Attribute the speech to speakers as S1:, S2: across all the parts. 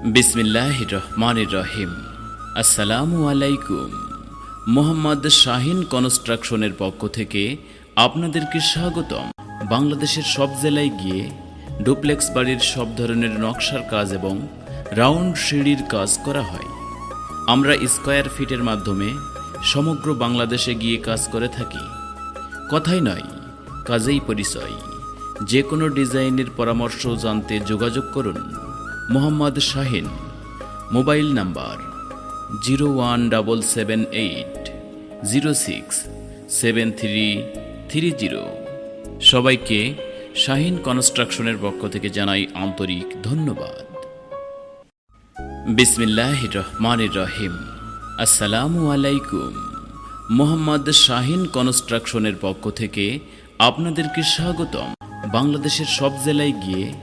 S1: বিসমিল্লাহির রহমানির রহিম। আসসালামু আলাইকুম। মোহাম্মদ শাহিন কনস্ট্রাকশনের পক্ষ থেকে আপনাদেরকে স্বাগতম। বাংলাদেশের সব জেলায় গিয়ে ডুপ্লেক্স বাড়ির সব ধরনের নকশার কাজ এবং রাউন্ড সিঁড়ির কাজ করা হয়। আমরা স্কয়ার ফিটের মাধ্যমে সমগ্র বাংলাদেশে গিয়ে কাজ করে থাকি। কথাই নয়, কাজেই পরিচয়। যে কোনো ডিজাইনের পরামর্শ জানতে যোগাযোগ করুন মোহাম্মদ শাহিন। Mobile number 01780673330। সবাইকে শাহিন কনস্ট্রাকশনের পক্ষ থেকে জানাই আন্তরিক ধন্যবাদ। বিসমিল্লাহির রহমানির রহিম। আসসালামু আলাইকুম। মোহাম্মদ শাহিন কনস্ট্রাকশনের পক্ষ থেকে আপনাদেরকে স্বাগতম। বাংলাদেশের সব জেলায় গিয়ে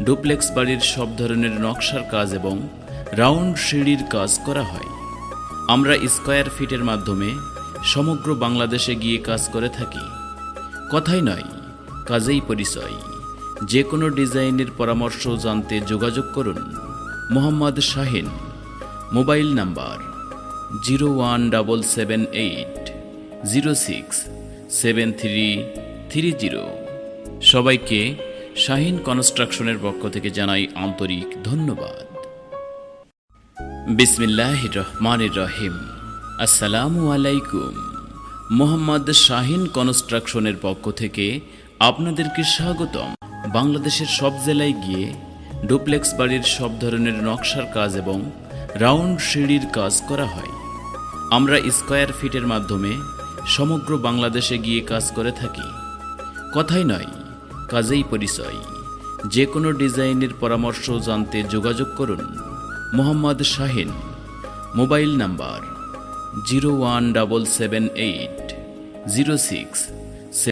S1: ডুপ্লেক্স বাড়ির সব ধরনের নকশার কাজ এবং রাউন্ড সিঁড়ির কাজ করা হয়। আমরা স্কয়ার ফিটের মাধ্যমে সমগ্র বাংলাদেশে গিয়ে কাজ করে থাকি। কথাই নয়, কাজেই পরিচয়। যে কোনো ডিজাইনের পরামর্শ জানতে যোগাযোগ করুন মোহাম্মদ শাহিন। Mobile number 01780673330। সবাইকে শাহিন কনস্ট্রাকশনের পক্ষ থেকে জানাই আন্তরিক ধন্যবাদ। বিসমিল্লাহির রহমানির রহিম। আসসালামু আলাইকুম। মোহাম্মদ শাহিন কনস্ট্রাকশনের পক্ষ থেকে আপনাদেরকে স্বাগতম। বাংলাদেশের সব জেলায় গিয়ে ডুপ্লেক্স বাড়ির সব ধরনের নকশার কাজ এবং রাউন্ড সিঁড়ির কাজ করা হয়। আমরা স্কয়ার ফিটের মাধ্যমে সমগ্র বাংলাদেশে গিয়ে কাজ করে থাকি। কথাই নয়, কাজেই পরিচয়। যে কোনো ডিজাইনের পরামর্শ জানতে যোগাযোগ করুন মোহাম্মদ শাহিন। Mobile number 0177806